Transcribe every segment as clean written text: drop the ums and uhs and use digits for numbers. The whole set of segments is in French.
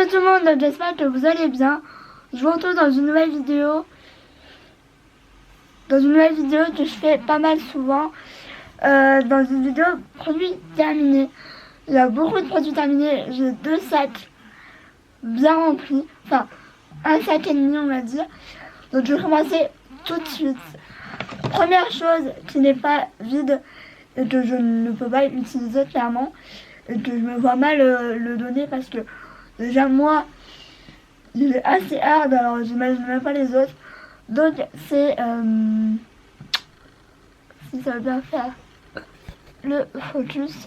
Hello tout le monde, j'espère que vous allez bien. Je vous retrouve dans une nouvelle vidéo. Que je fais pas mal souvent. Dans une vidéo produits terminés. Il y a beaucoup de produits terminés. J'ai 2 sacs bien remplis. Enfin, un sac et demi on va dire. Donc je vais commencer tout de suite. Première chose qui n'est pas vide et que je ne peux pas utiliser clairement. Et que je me vois mal le donner parce que déjà moi il est assez hard, alors j'imagine même pas les autres. Donc c'est si ça veut bien faire le focus,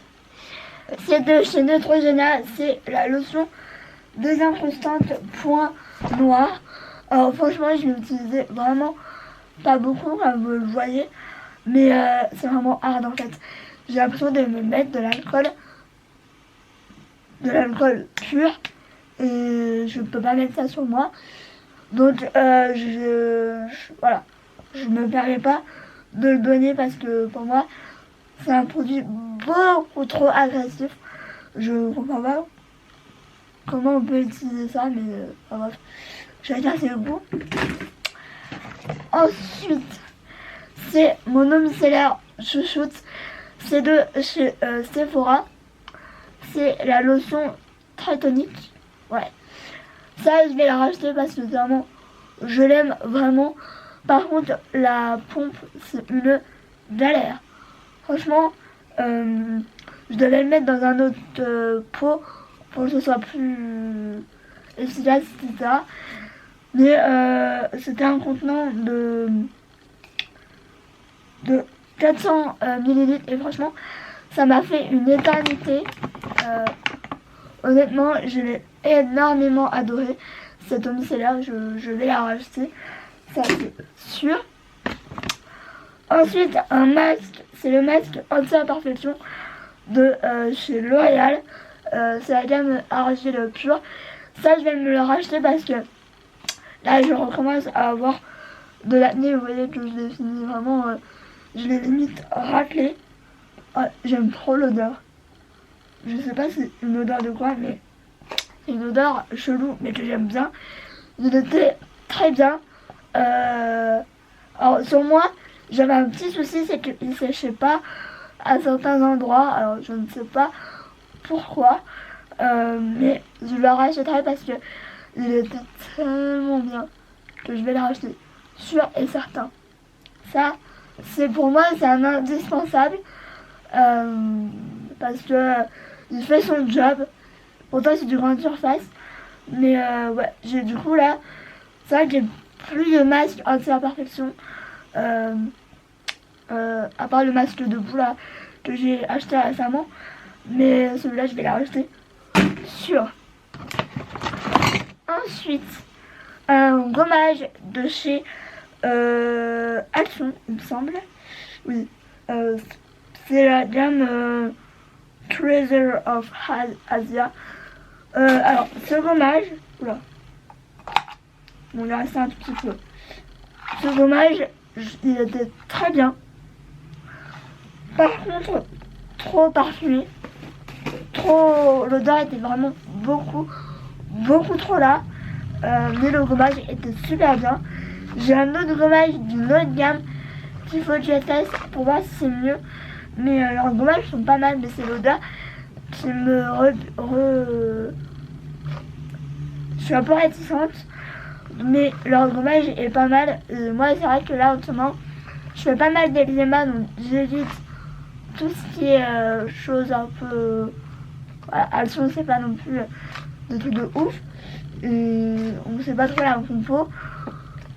c'est de chez Neutrogena. C'est la lotion désincrustante point noir. Alors franchement je l'ai utilisé vraiment pas beaucoup comme vous le voyez, mais c'est vraiment hard en fait. J'ai l'impression de me mettre de l'alcool pur et je peux pas mettre ça sur moi. Donc voilà, je me permets pas de le donner parce que pour moi c'est un produit beaucoup trop agressif. Je comprends pas comment on peut utiliser ça, mais bref, chacun ses goûts. Ensuite, c'est mon eau micellaire chouchoute. C'est de chez Sephora. C'est la lotion très tonique. Ouais. Ça, je vais la racheter parce que vraiment, je l'aime vraiment. Par contre, la pompe, c'est une galère. Franchement, je devais le mettre dans un autre pot pour que ce soit plus efficace, etc. Mais c'était un contenant de 400 ml et franchement, ça m'a fait une éternité. Honnêtement, je l'ai énormément adoré. Cette eau micellaire, je vais la racheter, ça c'est sûr. Ensuite, un masque, c'est le masque anti-imperfection de chez L'Oréal. C'est la gamme Argile Pure. Ça, je vais me le racheter parce que là, je recommence à avoir de l'acné. Vous voyez que je l'ai fini vraiment, je l'ai limite raclé. Ah, j'aime trop l'odeur. Je sais pas si c'est une odeur de quoi, mais c'est une odeur chelou, mais que j'aime bien. Il était très bien. Alors sur moi, j'avais un petit souci, c'est qu'il ne séchait pas à certains endroits. Alors je ne sais pas pourquoi, mais je le rachèterai parce que il était tellement bien que je vais le racheter, sûr et certain. Ça, c'est pour moi, c'est un indispensable. Parce que il fait son job. Pourtant c'est du grande surface. Mais ouais, j'ai du coup là, c'est vrai que j'ai plus de masque anti-imperfection. À part le masque de boue là que j'ai acheté récemment. Mais celui-là je vais l'acheter sûr. Ensuite, un gommage de chez Action, il me semble. Oui. C'est la gamme Treasure of Asia. Alors, ce gommage, oula, bon, il est resté un tout petit peu. Ce gommage, il était très bien. Par contre, trop parfumé. L'odeur était vraiment beaucoup trop là. Mais le gommage était super bien. J'ai un autre gommage d'une autre gamme qu'il faut que je teste pour voir si c'est mieux. Mais leurs gommages sont pas mal, mais c'est l'odeur qui me je suis un peu réticente, mais leur gommage est pas mal. Et moi c'est vrai que là en ce moment je fais pas mal d'eczéma, donc j'évite tout ce qui est choses un peu voilà, Action c'est pas non plus de trucs de ouf et on sait pas trop la compo,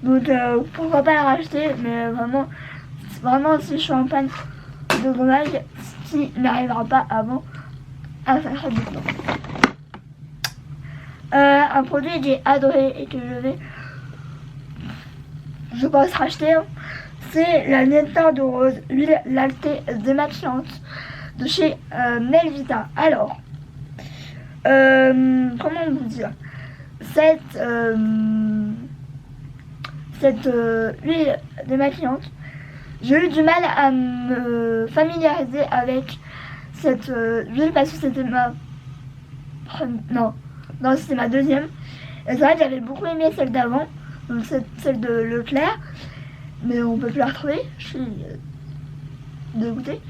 donc pourquoi pas la racheter. Mais vraiment si je suis en panne de gommage, ce qui n'arrivera pas avant un sacré bout de temps. Un produit que j'ai adoré et que je pense racheter, c'est la nectar de rose, huile lactée démaquillante de chez Melvita. Alors, comment vous dire, cette huile démaquillante, j'ai eu du mal à me familiariser avec cette huile parce que c'était ma Non, c'est ma deuxième. Et c'est vrai que j'avais beaucoup aimé celle d'avant, donc celle de Leclerc, mais on peut plus la retrouver. Je suis dégoûtée.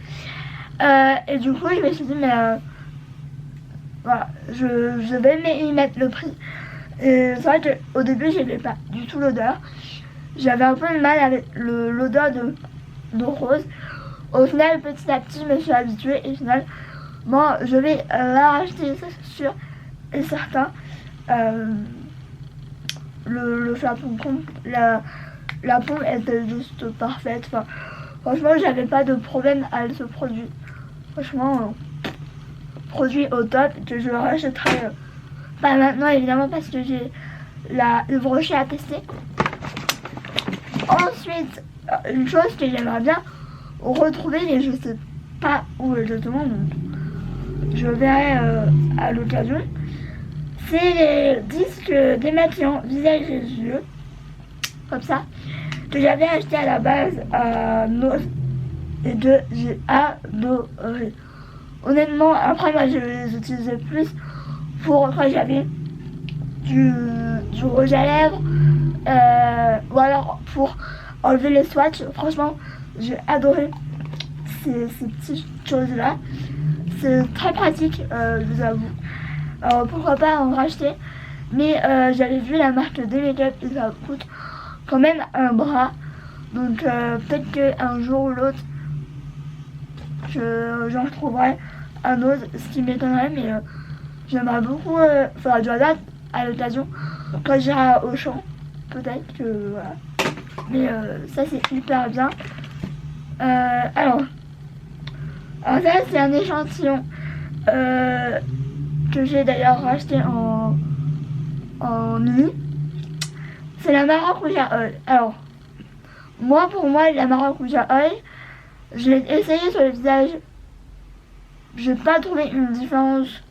Et du coup, je me suis dit, mais voilà, je vais y mettre le prix. Et c'est vrai qu'au début, j'aimais pas du tout l'odeur. J'avais un peu de mal avec l'odeur de rose. Au final, petit à petit, je me suis habituée et au final, moi, je vais la racheter, ça c'est sûr et certain. Le flacon, la pompe était juste parfaite. Enfin, franchement, j'avais pas de problème avec ce produit. Franchement, produit au top que je rachèterai pas maintenant évidemment parce que j'ai le brochet à tester. Ensuite, une chose que j'aimerais bien retrouver mais je sais pas où exactement, donc je verrai à l'occasion, c'est les disques démaquillants visage et yeux comme ça que j'avais acheté à la base à Nose et que j'ai adoré. Honnêtement, après moi je les utilisais plus pour quand j'avais du rouge à lèvres ou alors pour enlever les swatchs. Franchement, j'ai adoré ces petites choses là. C'est très pratique, je vous avoue. Alors pourquoi pas en racheter, mais j'avais vu la marque de make-up et ça coûte quand même un bras, donc peut-être qu'un jour ou l'autre j'en retrouverai un autre, ce qui m'étonnerait, mais j'aimerais beaucoup, enfin je regarde à l'occasion quand j'irai au champ, peut-être que voilà, mais ça c'est hyper bien. Alors ça c'est un échantillon que j'ai d'ailleurs racheté en mini. C'est la Maracuja Oil. Alors, pour moi, la Maracuja Oil, je l'ai essayé sur le visage. Je n'ai pas trouvé une différence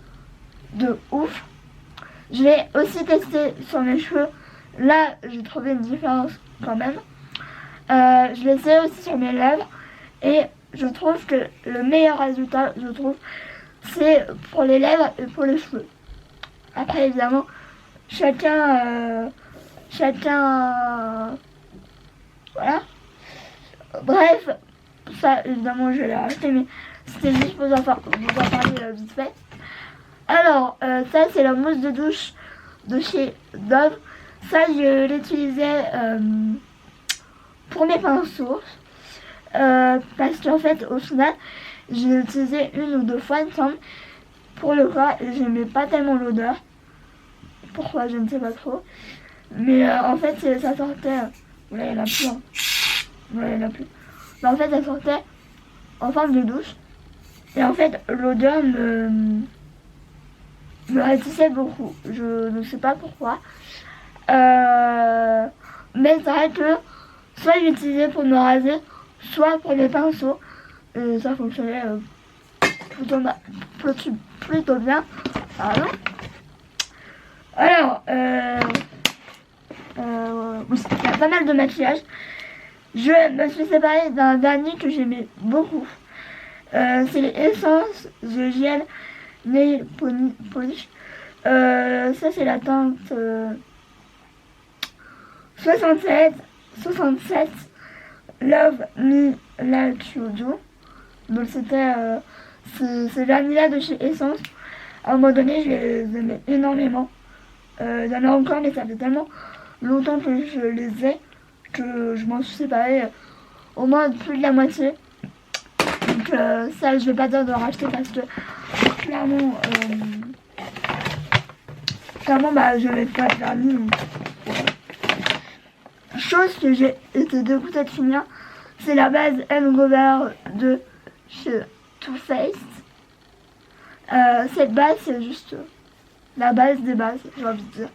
de ouf. Je l'ai aussi testé sur mes cheveux. Là, j'ai trouvé une différence quand même. Je l'ai essayé aussi sur mes lèvres. Et je trouve que le meilleur résultat, c'est pour les lèvres et pour les cheveux. Après, évidemment, chacun voilà. Bref, ça, évidemment, je l'ai acheté, mais c'était juste pour vous en parler vite fait. Alors, ça, c'est la mousse de douche de chez Dove. Ça, je l'utilisais pour mes pinceaux. Parce qu'en fait, au final, j'ai utilisé une ou deux fois, il me semble, pour le corps et j'aimais pas tellement l'odeur. Pourquoi, je ne sais pas trop. Mais en fait, ça sortait. Là, il n'y en a plus. Hein. Là, il n'y en a plus. Mais en fait, ça sortait en forme de douche. Et en fait, l'odeur me rétissait beaucoup. Je ne sais pas pourquoi. Mais c'est vrai que soit j'utilisais pour me raser, soit pour les pinceaux. Et ça fonctionnait plutôt bien. Pardon. Alors, oui, il y a pas mal de maquillage. Je me suis séparée d'un dernier que j'aimais beaucoup. C'est les Essence The Gel Nail Polish. Ça, c'est la teinte 67 Love Me Like You Do. Donc c'était ce dernier-là de chez Essence. À un moment donné, je les aimais énormément. Il y en a encore, mais ça fait tellement longtemps que je les ai que je m'en suis séparée au moins plus de la moitié. Donc ça, je vais pas dire de racheter parce que clairement, je vais pas être dernier. Chose que j'ai été dégoûtée de finir, c'est la base Hangover de chez Too Faced. Cette base, c'est juste la base des bases, j'ai envie de dire.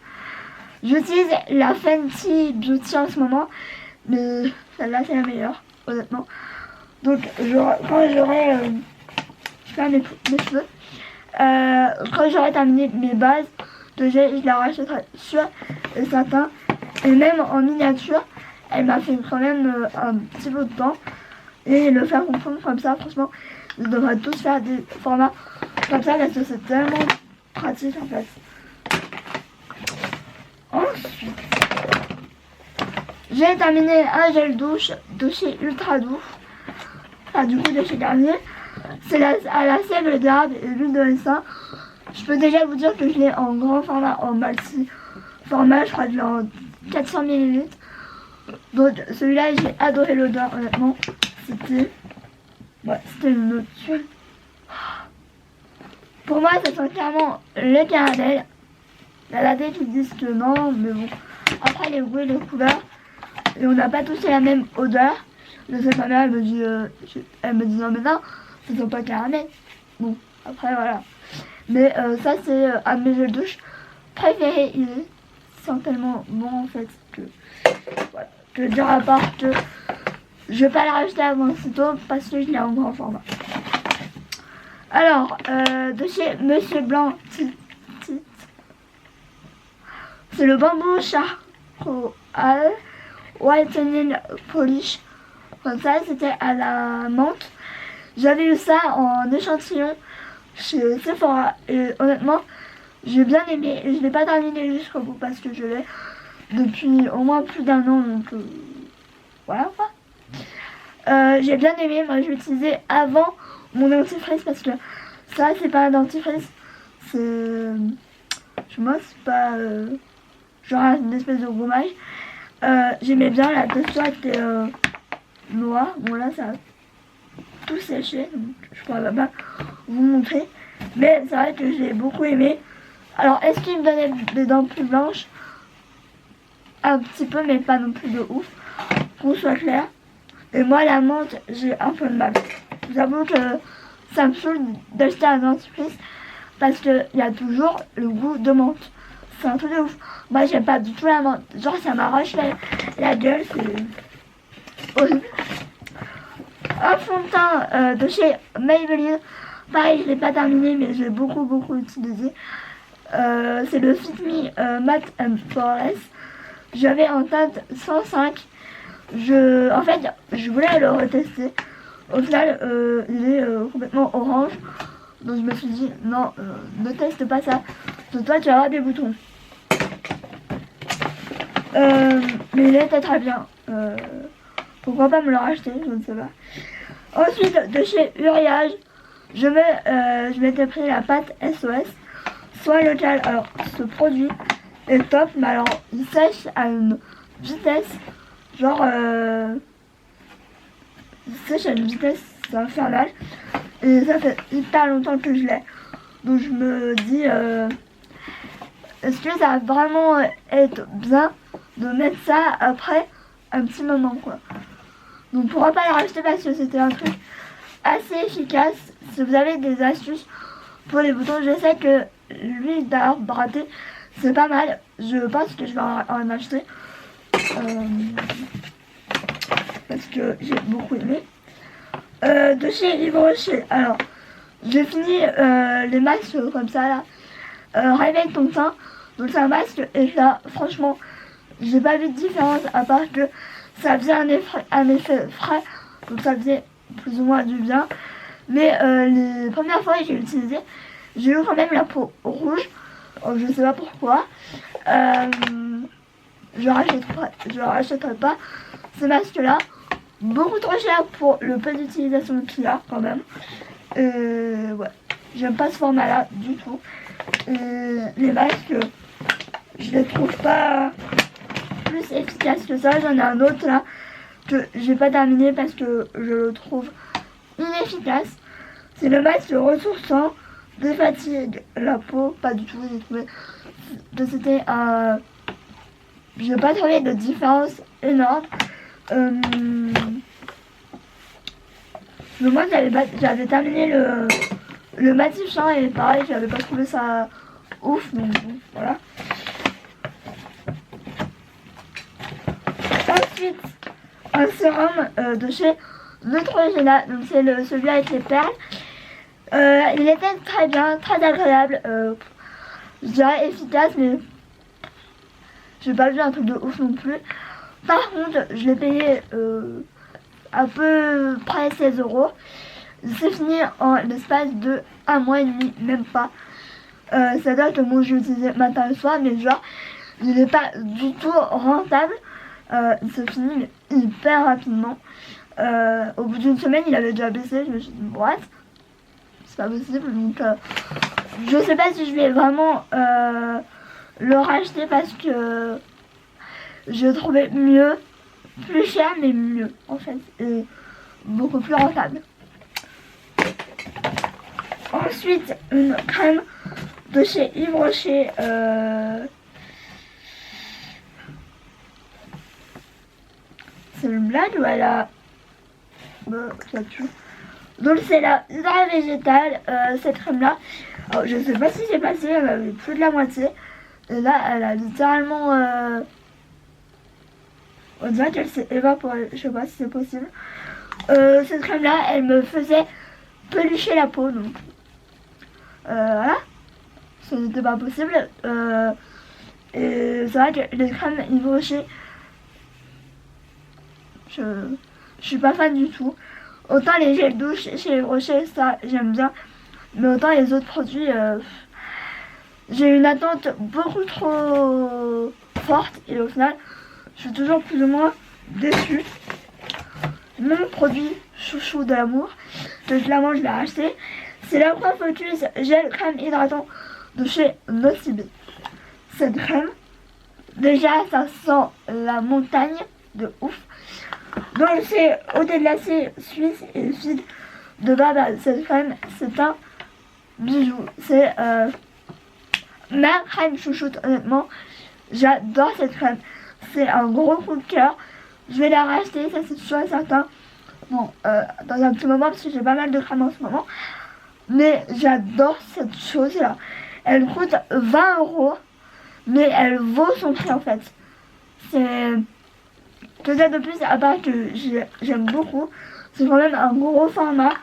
J'utilise la Fenty Beauty en ce moment, mais celle-là c'est la meilleure, honnêtement. Donc quand j'aurai fait mes cheveux, quand j'aurai terminé mes bases de gel, je la rachèterai sûr et certain. Et même en miniature, elle m'a fait quand même un petit peu de temps. Et le faire confondre comme ça, franchement, je devrais tous faire des formats comme ça parce que c'est tellement pratique en fait. Ensuite, j'ai terminé un gel douche de chez Ultra Doux. Enfin, du coup, de chez Garnier. C'est à la sève d'arabe et l'huile de ricin. Je peux déjà vous dire que je l'ai en grand format, en multi format. Je crois que je l'ai en 400 ml. Donc, celui-là, j'ai adoré l'odeur, honnêtement. C'était une autre tuile. Pour moi, ça sent clairement le caramel. Il y a la tête qui disent que non, mais bon. Après, les goûts et les couleurs. Et on n'a pas tous la même odeur. De cette manière, elle me dit non, mais non, ça sent pas caramel. Bon, après, voilà. Mais ça, c'est un de mes gels douche préférés. Il sent tellement bon, en fait, que voilà. Je veux dire, à part que je vais pas la racheter avant sitôt parce que je l'ai en grand format. Alors, de chez Monsieur Blanc, c'est le bambou charcoal whitening polish. Comme ça, c'était à la menthe. J'avais eu ça en échantillon chez Sephora et honnêtement, j'ai bien aimé. Et je l'ai pas terminé jusqu'au bout parce que je l'ai depuis au moins plus d'un an, donc voilà quoi. J'ai bien aimé. Moi, je l'ai utilisé avant mon dentifrice parce que ça, c'est pas un dentifrice, c'est, je sais pas, c'est pas genre une espèce de gommage. J'aimais bien, la texture était noire. Bon là, ça a tout séché, donc je pourrais pas vous montrer, mais c'est vrai que j'ai beaucoup aimé. Alors, est-ce qu'il me donnait des dents plus blanches? Un petit peu, mais pas non plus de ouf, qu'on soit clair. Et moi, la menthe, j'ai un peu de mal. J'avoue que ça me saoule d'acheter un dentifrice parce qu'il y a toujours le goût de menthe. C'est un truc de ouf. Moi, j'aime pas du tout la menthe. Genre, ça m'arrache la gueule, c'est horrible. Un fond de teint de chez Maybelline. Pareil, je l'ai pas terminé, mais j'ai beaucoup utilisé. C'est le Fit Me Matte and Poreless. J'avais en teinte 105. En fait, je voulais le retester. Au final, il est complètement orange. Donc je me suis dit, non, ne teste pas ça. Parce que toi, tu vas avoir des boutons. Mais il était très bien. Pourquoi pas me le racheter, je ne sais pas. Ensuite, de chez Uriage, je m'étais pris la pâte SOS. Soin local. Alors, ce produit est top, mais alors, il sèche à une vitesse, genre, il sèche à une vitesse infernale. Et ça fait hyper longtemps que je l'ai. Donc, je me dis, est-ce que ça va vraiment être bien de mettre ça après un petit moment, quoi. Donc, pourquoi pas la racheter parce que c'était un truc assez efficace. Si vous avez des astuces pour les boutons, je sais que l'huile d'arbre bradée, c'est pas mal. Je pense que je vais en acheter. Parce que j'ai beaucoup aimé. De chez Yves Rocher. Alors, j'ai fini les masques comme ça là. Réveille ton teint. Donc c'est un masque et là, franchement, j'ai pas vu de différence à part que ça faisait un effet frais. Donc ça faisait plus ou moins du bien. Mais les premières fois que j'ai utilisé, j'ai eu quand même la peau rouge. Je sais pas pourquoi. Je rachèterai pas ce masque là. Beaucoup trop cher pour le peu d'utilisation qu'il y a quand même. Ouais, j'aime pas ce format là du tout. Les masques, je les trouve pas plus efficaces que ça. J'en ai un autre là que j'ai pas terminé parce que je le trouve inefficace. C'est le masque ressourçant, défatigue la peau, pas du tout. J'ai trouvé que c'était un... J'ai pas trouvé de différence énorme. Mais moi j'avais terminé le matifiant et pareil, j'avais pas trouvé ça ouf, donc voilà. Ensuite, un sérum de chez Neutrogena, donc c'est celui avec les perles. Il était très bien, très agréable, je dirais efficace, mais j'ai pas vu un truc de ouf non plus. Par contre, je l'ai payé à peu près 16 €. C'est fini en l'espace de 1 mois et demi, même pas. Ça date que moi j'ai utilisé matin et soir, mais genre il n'est pas du tout rentable. Il se finit hyper rapidement. Au bout d'une semaine, il avait déjà baissé. Je me suis dit, what? C'est pas possible. Donc, je sais pas si je vais vraiment le racheter parce que je trouvais mieux, plus cher, mais mieux en fait, et beaucoup plus rentable. Ensuite, une crème de chez Yves Rocher. C'est une blague ou elle a... ça tue. Donc c'est la Hydra végétale, cette crème là. Alors, je sais pas si c'est passé, elle avait plus de la moitié. Et là elle a littéralement... on dirait qu'elle s'est évaporée, je sais pas si c'est possible. Cette crème là elle me faisait pelucher la peau, donc voilà. Ce n'était pas possible. Et c'est vrai que les crèmes Yves Rocher, je suis pas fan du tout. Autant les gels douche chez Yves Rocher, ça j'aime bien, mais autant les autres produits, j'ai une attente beaucoup trop forte et au final je suis toujours plus ou moins déçue. Mon produit chouchou de l'amour, que clairement je l'ai acheté, c'est l'Aqua Focus gel crème hydratant de chez Nocibé. Cette crème, déjà ça sent la montagne de ouf. Donc c'est eau de glacé suisse et vide de base. Cette crème, c'est un bijou. C'est ma crème chouchoute, honnêtement. J'adore cette crème. C'est un gros coup de cœur. Je vais la racheter, ça c'est sûr et certain. Bon, dans un petit moment, parce que j'ai pas mal de crème en ce moment. Mais j'adore cette chose-là. Elle coûte 20 €, mais elle vaut son prix en fait. C'est... que ça de plus, à part que j'aime beaucoup, c'est quand même un gros format.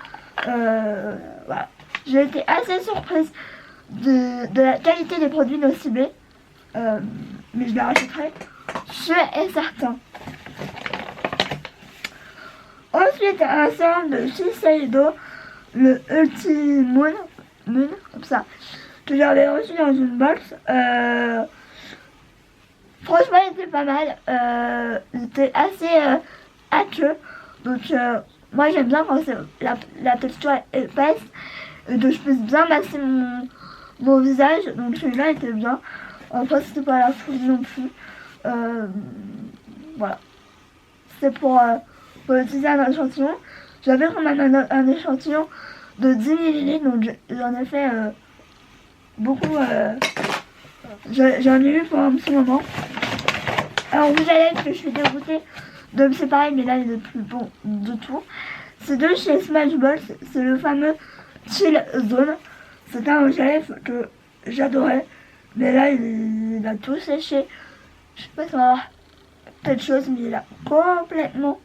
Voilà. J'ai été assez surprise de la qualité des produits Nocibé. Mais je la rachèterai, sûr et certain. Ensuite, un sérum de Shiseido, le Ultimoon, comme ça, que j'avais reçu dans une box. Franchement, il était pas mal. Il était assez aqueux. Donc, moi, j'aime bien quand la texture est épaisse et que je puisse bien masser mon visage. Donc, celui-là était bien. Après, c'était pas la folie non plus. Voilà. C'était pour utiliser un échantillon. J'avais quand même un échantillon de 10 ml. Donc, j'en ai fait beaucoup. J'en ai eu pour un petit moment. Alors rouge à lèvres que je suis dégoûtée de me séparer, mais là il est plus bon du tout. C'est de chez Smashbox, c'est le fameux Chill Zone. C'est un rouge à lèvres que j'adorais, mais là il a tout séché. Je sais pas si on va avoir quelque chose, mais il a complètement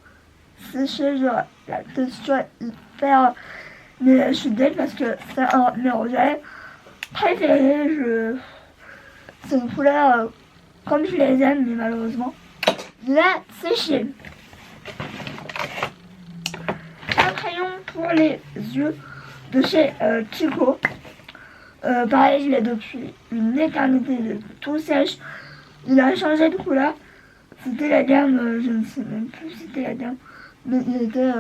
séché. Genre la texture est hyper... Mais je suis dégueu parce que c'est un de mes rouges à lèvres préférés. C'est une couleur comme je les aime, mais malheureusement, la séché. Un crayon pour les yeux de chez Kiko. Pareil, je l'ai depuis une éternité, il est tout sèche. Il a changé de couleur. C'était la gamme, je ne sais même plus si c'était la gamme, mais il était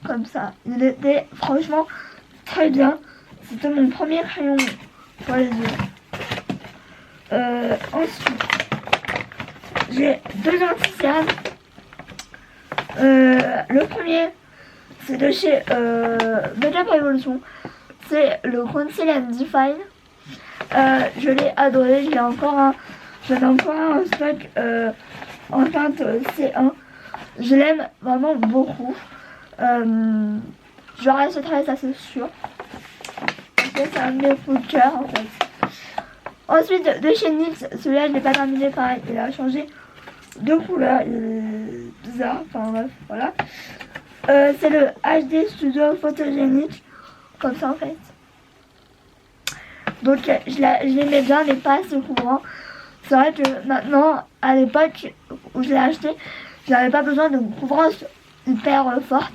comme ça. Il était franchement très bien. C'était mon premier crayon pour les yeux. Ensuite, j'ai deux anti-cernes. Le premier, c'est de chez Makeup Revolution. C'est le Conceal and Define. Je l'ai adoré. J'en ai encore un en stock en teinte C1. Je l'aime vraiment beaucoup. Je rachèterai, ça c'est sûr. C'est un de mes coups de cœur en fait. Ensuite, de chez NYX, celui-là je l'ai pas terminé, pareil, il a changé de couleur, il est bizarre, enfin bref, voilà. C'est le HD Studio Photogenic, comme ça en fait. Donc je l'aimais bien, mais pas assez couvrant. C'est vrai que maintenant, à l'époque où je l'ai acheté, j'avais pas besoin d'une couvrance hyper forte.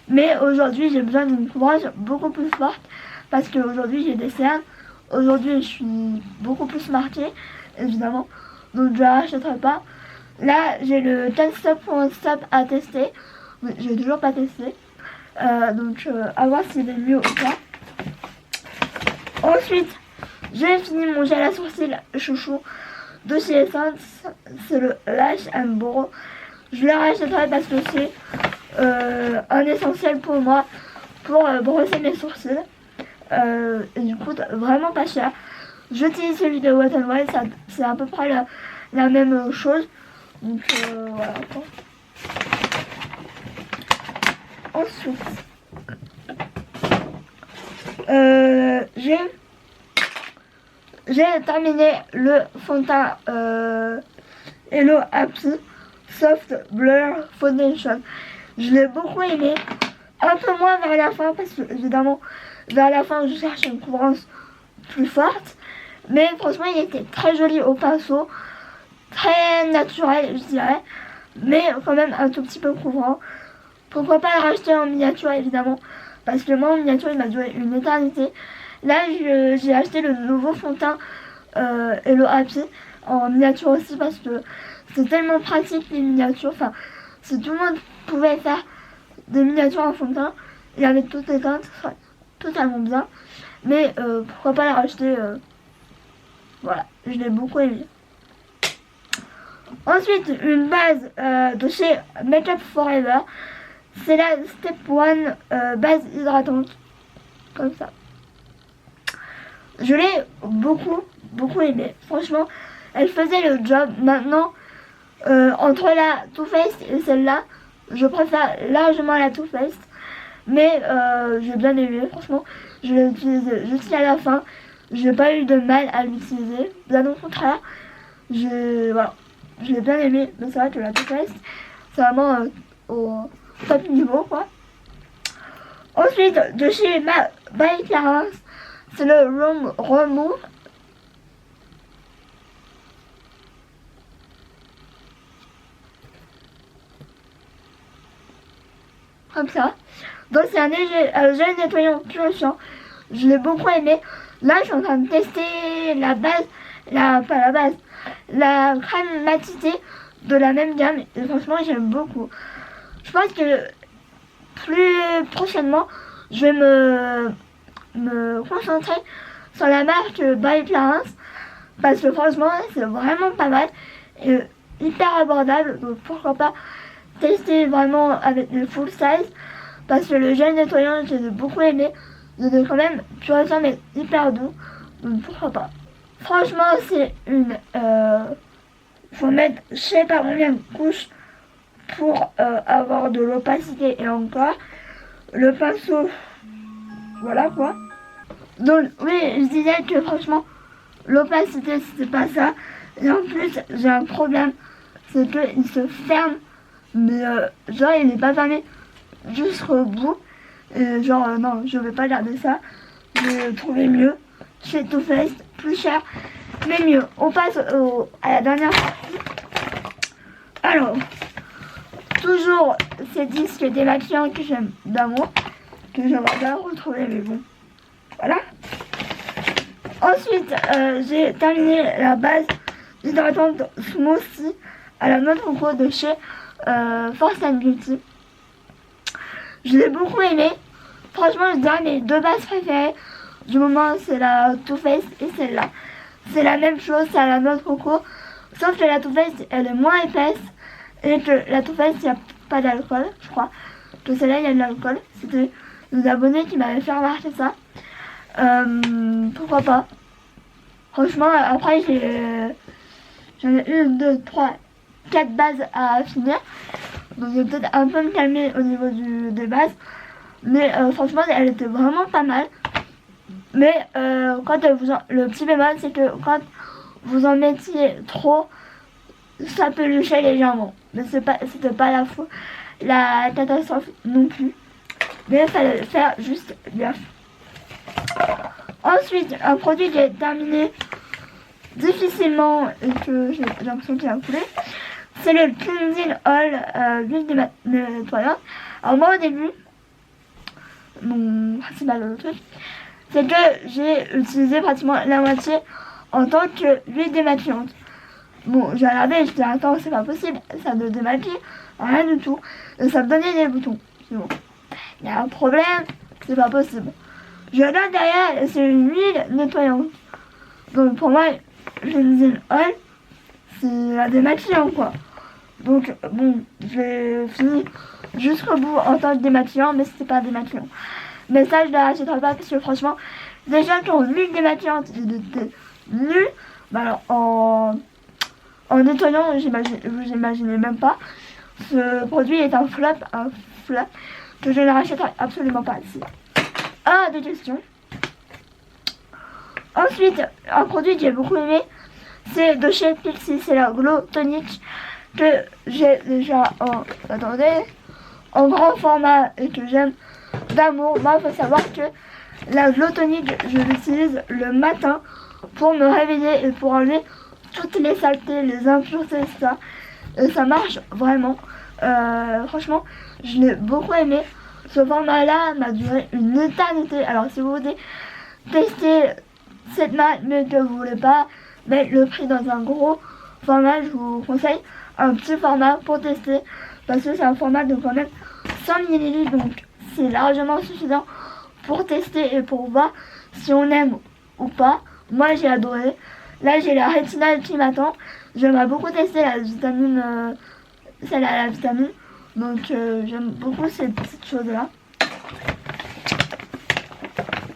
Mais aujourd'hui, j'ai besoin d'une couvrance beaucoup plus forte, parce qu'aujourd'hui j'ai des cernes aujourd'hui je suis beaucoup plus marquée, évidemment, donc je la rachèterai pas. Là j'ai le 10 stop à tester, mais j'ai toujours pas testé, donc à voir s'il est mieux ou pas. Ensuite j'ai fini mon gel à sourcils chouchou de chez Essence, c'est le Lash and Borrow. Je le rachèterai parce que c'est un essentiel pour moi pour brosser mes sourcils. Et du coup vraiment pas cher. J'utilise celui de Wet n Wild, c'est à peu près la même chose. Donc voilà. Ensuite j'ai terminé le fond de teint Hello Happy Soft Blur Foundation. Je l'ai beaucoup aimé, un peu moins vers la fin parce que évidemment vers la fin je cherche une couvrance plus forte, mais franchement il était très joli au pinceau, très naturel je dirais, mais quand même un tout petit peu couvrant. Pourquoi pas le racheter en miniature évidemment, parce que moi en miniature il m'a duré une éternité. Là j'ai acheté le nouveau fond de teint Hello Happy en miniature aussi parce que c'est tellement pratique les miniatures. Enfin, si tout le monde pouvait faire des miniatures en fond de teint et avec toutes les teintes, ce serait totalement bien. Mais pourquoi pas la racheter, voilà, je l'ai beaucoup aimé. Ensuite, une base de chez Makeup Forever. C'est la Step 1 base hydratante. Comme ça. Je l'ai beaucoup aimé. Franchement, elle faisait le job. Maintenant, entre la Too Faced et celle-là, je préfère largement la Too Faced. Mais j'ai bien aimé, franchement. Je l'ai utilisé jusqu'à la fin. J'ai pas eu de mal à l'utiliser. Bien au contraire. Voilà, je l'ai bien aimé. Mais c'est vrai que la Too Faced, c'est vraiment au top niveau, quoi. Ensuite, de chez By Clarins, c'est le Room Remove. Comme ça. Donc c'est un gel nettoyant purifiant. Je l'ai beaucoup aimé. Là je suis en train de tester la base, la crème matitée de la même gamme. Et franchement j'aime beaucoup. Je pense que plus prochainement je vais me concentrer sur la marque By Clarins. Parce que franchement c'est vraiment pas mal. Et hyper abordable. Donc pourquoi pas tester vraiment avec le full size. Parce que le gel nettoyant, je l'ai beaucoup aimé. Il est quand même purifiant mais hyper doux. Donc pourquoi pas. Franchement, c'est une... faut mettre je sais pas combien de couches pour avoir de l'opacité et encore. Le pinceau, voilà quoi. Donc oui, je disais que franchement, l'opacité c'était pas ça. Et en plus, j'ai un problème. C'est qu'il se ferme. Mais genre, il n'est pas fermé jusqu'au bout. Et genre, non, je vais pas garder ça. Je vais trouver mieux chez Too Faced, plus cher, mais mieux. On passe à la dernière partie. Alors, toujours ces disques démaquillants que j'aime d'amour, que j'aimerais bien retrouver, mais bon, voilà. Ensuite, j'ai terminé la base hydratante Smoothie à la noix de coco de chez Force and Beauty. Je l'ai beaucoup aimé. Franchement, je dirais mes deux bases préférées du moment, c'est la Too Faced et celle-là. C'est la même chose, c'est à la noix de coco. Sauf que la Too Faced, elle est moins épaisse. Et que la Too Faced, il n'y a pas d'alcool, je crois. Que celle-là, il y a de l'alcool. C'était nos abonnés qui m'avaient fait remarquer ça. Pourquoi pas. Franchement, après, j'en ai 1, 2, 3, 4 bases à finir. Donc je vais peut-être un peu me calmer au niveau des bases. Mais franchement elle était vraiment pas mal. Mais quand le petit bémol c'est que quand vous en mettiez trop, ça peluchait légèrement. Mais c'était pas la catastrophe non plus. Mais il fallait faire juste gaffe. Ensuite, un produit que j'ai terminé difficilement et que j'ai l'impression qu'il a coulé. C'est le Cleansing All l'huile nettoyante. Alors moi au début, mon principal truc, c'est que j'ai utilisé pratiquement la moitié en tant que huile démaquillante. Bon, j'ai regardé et je dis attends, c'est pas possible, ça ne démaquille rien du tout. Et ça me donnait des boutons. C'est bon. Il y a un problème, c'est pas possible. Je regarde derrière et c'est une huile nettoyante. Donc pour moi, Cleansing Oil, c'est la démaquillant quoi. Donc bon, j'ai fini jusqu'au bout en tant que démaquillant, mais c'était pas démaquillant. Mais ça, je ne l'achèterai pas parce que franchement, les gens qui ont l'huile démaquillante, ils étaient nuls. Bah alors, en nettoyant, vous imaginez même pas. Ce produit est un flop que je ne rachèterai absolument pas ici. Ah, des questions. Ensuite, un produit que j'ai beaucoup aimé, c'est de chez Pixi, c'est la Glow Tonic que j'ai déjà en grand format et que j'aime d'amour. Moi, il faut savoir que la Glow Tonic, je l'utilise le matin pour me réveiller et pour enlever toutes les saletés, les impuretés, ça. Et ça marche vraiment. Franchement, je l'ai beaucoup aimé. Ce format-là m'a duré une éternité. Alors, si vous voulez tester cette marque, mais que vous voulez pas mettre le prix dans un gros format, je vous conseille un petit format pour tester. Parce que c'est un format de quand même 100 ml. Donc, c'est largement suffisant pour tester et pour voir si on aime ou pas. Moi, j'ai adoré. Là, j'ai la rétinale qui m'attend. J'aimerais beaucoup tester la vitamine, celle à la vitamine. Donc, j'aime beaucoup cette petite chose-là.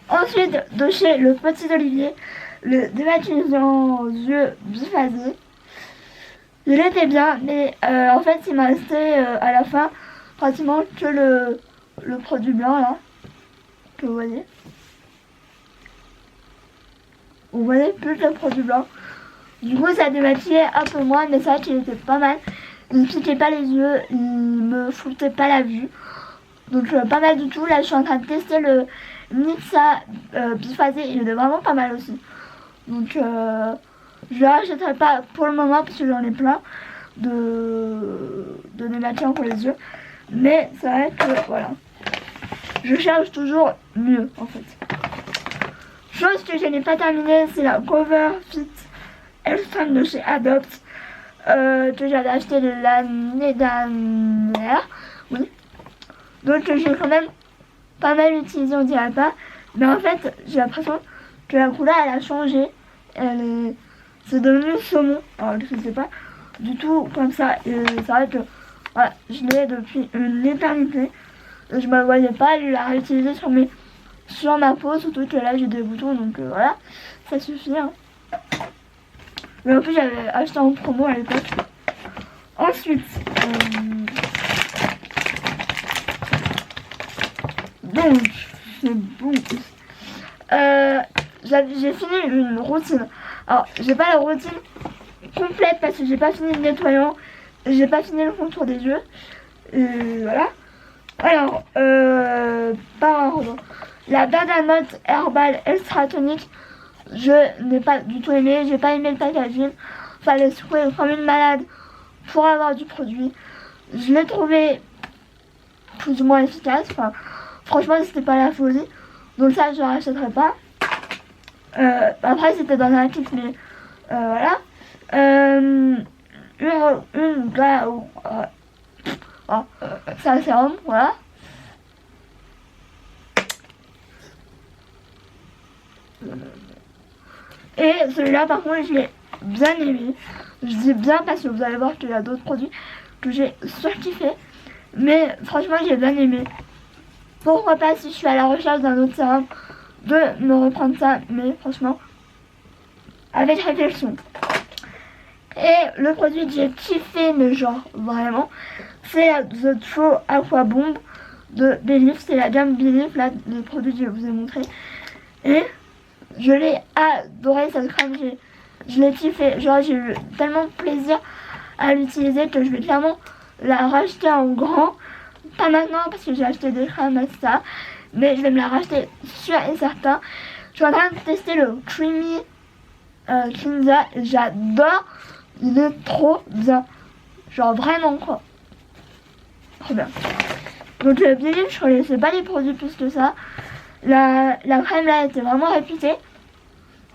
Ensuite, de chez Le Petit Olivier, le démaquillant aux yeux biphasé. Il était bien, mais en fait, il m'a resté à la fin pratiquement que le produit blanc, là, que vous voyez. Vous voyez plus le produit blanc. Du coup, ça démaquillait un peu moins, mais ça, qu'il était pas mal. Il ne piquait pas les yeux, il me foutait pas la vue. Donc, pas mal du tout. Là, je suis en train de tester le Nixa biphasé. Il est vraiment pas mal aussi. Donc, je ne rachèterai pas pour le moment parce que j'en ai plein de démaquillants pour les yeux. Mais c'est vrai que, voilà. Je cherche toujours mieux, en fait. Chose que je n'ai pas terminée, c'est la Cover Fit Extreme de chez Adopt. Que j'avais acheté l'année dernière. Oui. Donc j'ai quand même pas mal utilisé, on dirait pas. Mais en fait, j'ai l'impression que la couleur elle a changé. C'est devenu saumon. Alors je sais pas du tout comme ça. Et c'est vrai que voilà, je l'ai depuis une éternité. Je me voyais pas la réutiliser sur ma peau, surtout que là j'ai des boutons, donc voilà, ça suffit. Hein. Mais en plus j'avais acheté en promo à l'époque. Ensuite, donc c'est bon. J'ai fini une routine. Alors j'ai pas la routine complète parce que j'ai pas fini le nettoyant, j'ai pas fini le contour des yeux. Et voilà. Alors, par ordre. La Bergamote Herbal Extra Tonic, je n'ai pas du tout aimé. J'ai pas aimé le packaging. Fallait secouer comme une malade pour avoir du produit. Je l'ai trouvé plus ou moins efficace. Enfin, franchement, c'était pas la folie. Donc ça, je ne rachèterai pas. Après, c'était dans un kit, mais voilà. C'est un sérum, voilà. Et celui-là, par contre, je l'ai bien aimé. Je dis bien parce que vous allez voir qu'il y a d'autres produits que j'ai surkiffé. Mais franchement, j'ai bien aimé. Pourquoi pas, si je suis à la recherche d'un autre sérum, de me reprendre ça. Mais franchement, avec réflexion. Et le produit que j'ai kiffé, mais genre vraiment, c'est The True Aqua Bomb de Belif. C'est la gamme Belif, là, le produit que je vous ai montré. Et je l'ai adoré cette crème, je l'ai kiffé. Genre j'ai eu tellement de plaisir à l'utiliser que je vais clairement la racheter en grand. Pas maintenant parce que j'ai acheté des crèmes et ça. Mais je vais me la racheter sûr et certain. Je suis en train de tester le Creamy Cleanser. J'adore. Il est trop bien. Genre vraiment quoi. Trop bien. Donc le Belif, je connaissais pas les produits plus que ça. La crème là était vraiment réputée.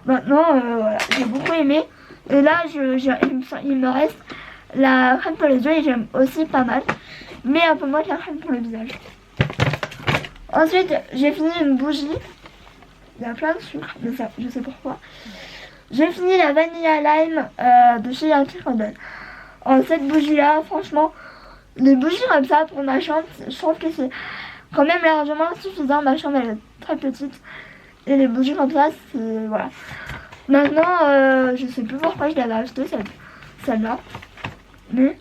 Maintenant, voilà, j'ai beaucoup aimé. Et là, il me reste la crème pour les yeux et j'aime aussi pas mal. Mais un peu moins que la crème pour le visage. Ensuite, j'ai fini une bougie. Il y a plein de sucre, mais ça, je sais pourquoi. J'ai fini la Vanilla Lime de chez Yankee Candle. Cette bougie-là, franchement, les bougies comme ça pour ma chambre, je trouve que c'est quand même largement suffisant. Ma chambre, elle est très petite. Et les bougies comme ça, c'est... voilà. Maintenant, je sais plus pourquoi je l'avais acheté, celle-là. Mais,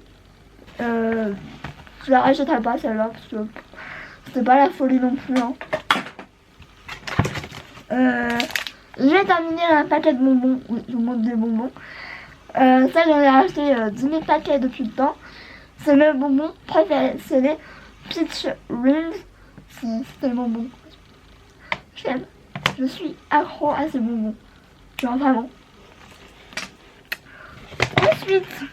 je la rachèterai pas, celle-là, parce que c'était pas la folie non plus. Hein. J'ai terminé un paquet de bonbons. Oui, je vous montre des bonbons. Ça, j'en ai racheté 10 000 paquets depuis le temps. C'est mes bonbons préférés. C'est les Peach Rings. C'est tellement bon. J'aime. Je suis accro à ces bonbons. Genre vraiment. Ensuite,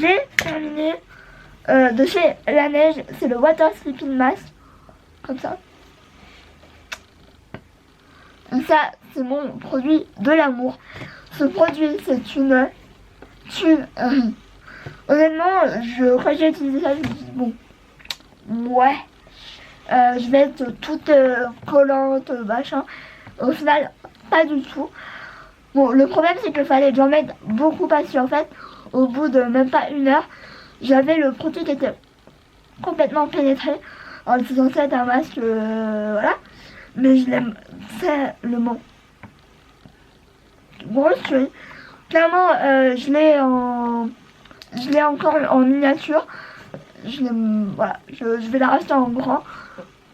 j'ai terminé de chez La Neige. C'est le Water Sleeping Mask. Comme ça. Et ça, c'est mon produit de l'amour. Ce produit, c'est une tuerie. Honnêtement, quand j'ai utilisé ça, je me suis dit, bon, ouais, je vais être toute collante, machin. Au final, pas du tout. Bon, le problème, c'est qu'il fallait que j'en mette beaucoup parce qu'en fait, au bout de même pas 1 heure, j'avais le produit qui était complètement pénétré. En c'est censé être un masque, voilà. Mais je l'aime tellement. Grosse tuerie. Clairement, je l'ai encore en miniature. Voilà, je vais la racheter en grand.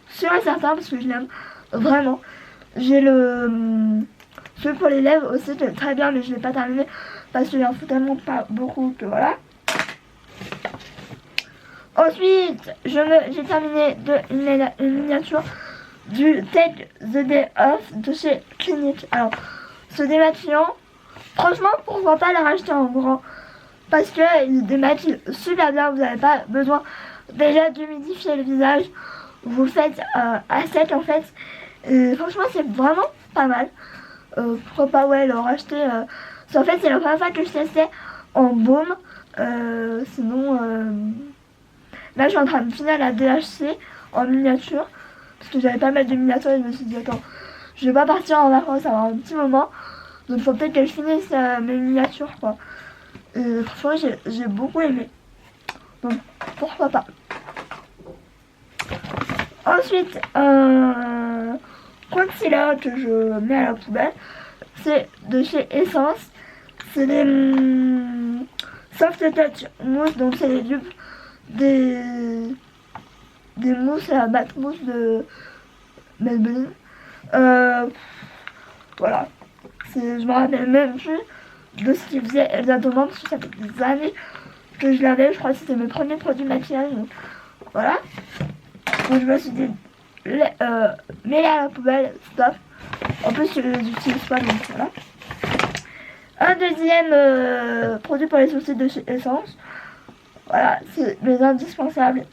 Sûr et certain parce que je l'aime vraiment. J'ai celui pour les lèvres aussi qui est très bien, mais je ne l'ai pas terminé parce qu'il en faut tellement pas beaucoup que voilà. Ensuite, j'ai terminé une miniature du Take the Day Off de chez Clinique. Alors, ce démaquillant, franchement, pourquoi pas la racheter en grand? Parce que il démaquille super bien, vous n'avez pas besoin déjà d'humidifier le visage. Vous le faites à sec en fait. Et franchement, c'est vraiment pas mal. Pourquoi pas, ouais, le racheter. En fait, c'est la première fois que je testais en baume. Sinon, là, je suis en train de finir la DHC en miniature. Parce que j'avais pas mal de miniatures et je me suis dit, attends, je vais pas partir en vacances avant un petit moment. Donc, il faut peut-être que je finisse mes miniatures, quoi. Et franchement, j'ai beaucoup aimé. Donc, pourquoi pas. Ensuite, un concealer que je mets à la poubelle. C'est de chez Essence. C'est des Soft Touch Mousse. Donc, c'est des dupes des mousses à batte mousse de Maybelline. Voilà. Je me rappelle même plus de ce qu'il faisait exactement parce que ça fait des années que je l'avais. Je crois que c'était mes premiers produits maquillage. Donc, voilà. Donc je me suis dit, mets-les à la poubelle, stop. En plus, je les utilise pas, donc voilà. Un deuxième produit pour les sourcils de chez Essence. Voilà, c'est mes indispensables.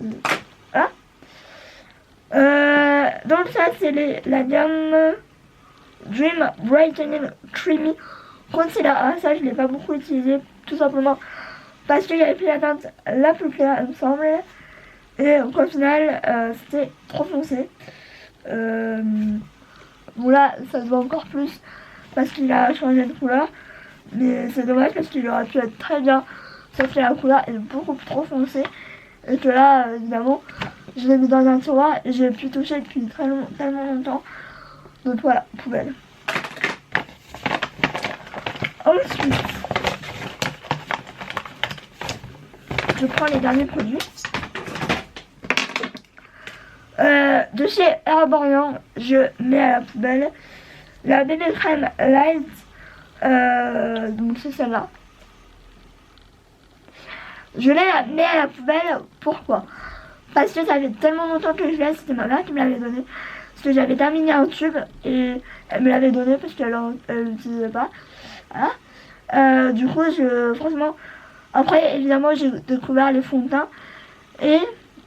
Voilà. Donc ça, c'est la gamme Dream Brightening Creamy Concealer. Ah, ça, je l'ai pas beaucoup utilisé, tout simplement parce que j'avais pris la teinte la plus claire, il me semble. Et au final, c'était trop foncé. Bon là, ça se voit encore plus parce qu'il a changé de couleur. Mais c'est dommage parce qu'il aurait pu être très bien. Sauf que la couleur est beaucoup trop foncée. Et que là, évidemment, je l'ai mis dans un tiroir et j'ai pu toucher depuis tellement longtemps. Donc voilà, poubelle. Ensuite, je prends les derniers produits. De chez Herborian, je mets à la poubelle la bébé crème light. Donc c'est celle-là. Je la mets à la poubelle. Pourquoi? Parce que ça fait tellement longtemps que je l'ai. C'était ma mère qui me l'avait donné. Parce que j'avais terminé un tube et elle me l'avait donné parce qu'elle l'utilisait pas. Voilà. Du coup, franchement, après évidemment j'ai découvert les fonds de teint et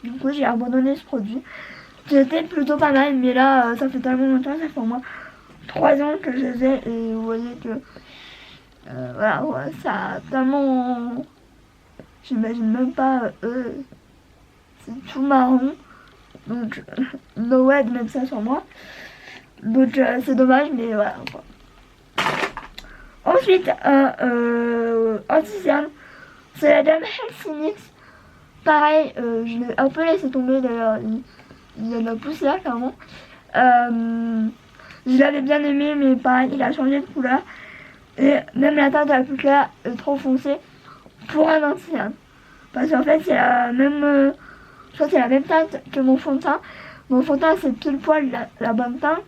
du coup j'ai abandonné ce produit. C'était plutôt pas mal, mais là, ça fait tellement longtemps, ça fait au moins 3 ans que je les ai, et vous voyez que voilà, ouais, ça a tellement... J'imagine même pas, c'est tout marron, donc no way de mettre ça sur moi, donc c'est dommage, mais voilà quoi. Ensuite, en sixième, c'est la dame Helsinix. Pareil, je l'ai un peu laissé tomber d'ailleurs, il y a de la poussière clairement. Je l'avais bien aimé, mais pareil, il a changé de couleur. Et même la teinte la plus claire est trop foncée pour un ancien. Parce qu'en fait, c'est la même, je crois que c'est la même teinte que mon fond de teint. Mon fond de teint, c'est pile poil la bonne teinte.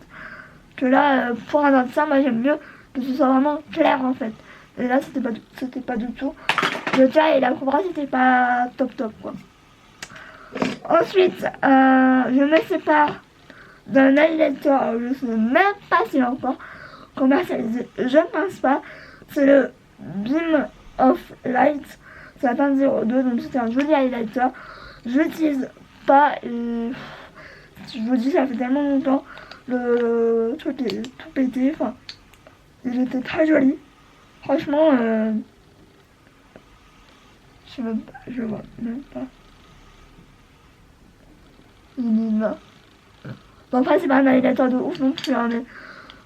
Que là, pour un ancien, moi j'aime mieux que ce soit vraiment clair en fait. Et là, c'était pas du tout. Le tien et la cobra, c'était pas top quoi. Ensuite, je me sépare d'un highlighter, je sais même pas s'il est encore commercialisé, je ne pense pas. C'est le Beam of Light, c'est la teinte 02, donc c'est un joli highlighter. Je l'utilise pas, et je vous dis, ça fait tellement longtemps, le truc est tout pété, enfin, il était très joli. Franchement, je vois même pas. Il est là. Bon, après, c'est pas un highlighter de ouf non plus, hein, mais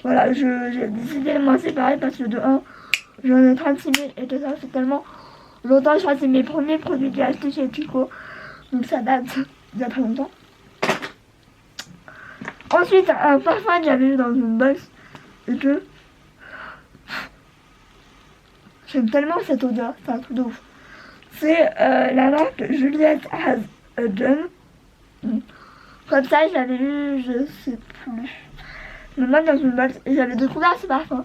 voilà, j'ai décidé de m'en séparer parce que de 1, j'en ai 36 000 et que ça fait tellement longtemps. Je crois que c'est mes premiers produits que j'ai achetés chez Pico, donc ça date d'il y a très longtemps. Ensuite, un parfum que j'avais eu dans une box et que j'aime tellement cette odeur, c'est un truc de ouf. C'est la marque Juliette Has a Gun. Comme ça, je l'avais eu, je sais plus. Je me mets dans une box et j'avais découvert ce parfum.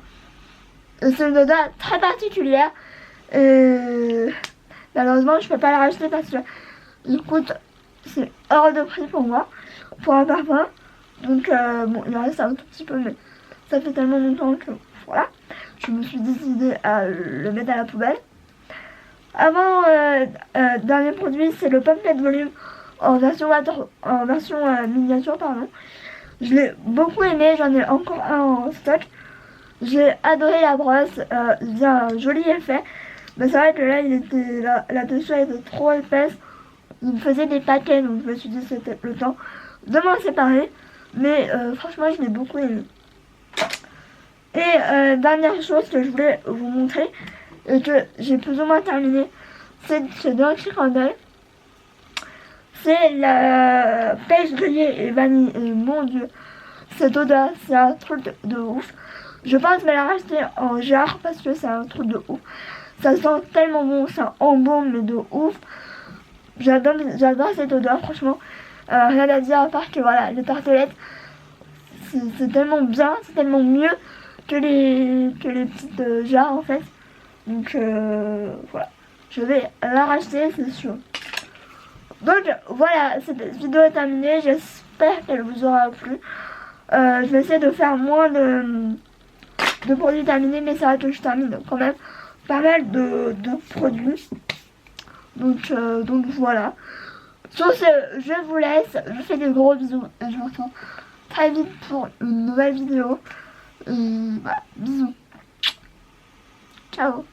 C'est une odeur très particulière. Et malheureusement, je peux pas la racheter parce que il coûte, c'est hors de prix pour moi, pour un parfum. Donc, bon, il en reste un tout petit peu, mais ça fait tellement longtemps que voilà. Je me suis décidée à le mettre à la poubelle. Avant, dernier produit, c'est le Pumped Volume en version miniature, pardon. Je l'ai beaucoup aimé, j'en ai encore un en stock. J'ai adoré la brosse, il a un joli effet. Mais c'est vrai que là, la texture était trop épaisse. Il me faisait des paquets, donc je me suis dit que c'était le temps de m'en séparer. Mais franchement, je l'ai beaucoup aimé. Et dernière chose que je voulais vous montrer, et que j'ai plus ou moins terminé, c'est chez Donkey Candle. C'est la pêche grillée et vanille. Et mon dieu, cette odeur, c'est un truc de ouf. Je pense me la racheter en jarre parce que c'est un truc de ouf. Ça sent tellement bon, c'est un embaume mais de ouf. J'adore cette odeur, franchement. Rien à dire à part que voilà, les tartelettes, c'est tellement bien, c'est tellement mieux que les petites jarres en fait. Donc voilà, je vais la racheter, c'est sûr. Donc voilà, cette vidéo est terminée, j'espère qu'elle vous aura plu. Je vais essayer de faire moins de produits terminés, mais c'est vrai que je termine quand même pas mal de produits. Donc voilà. Sur ce, je vous laisse, je fais des gros bisous et je vous retrouve très vite pour une nouvelle vidéo. Et voilà, bisous. Ciao.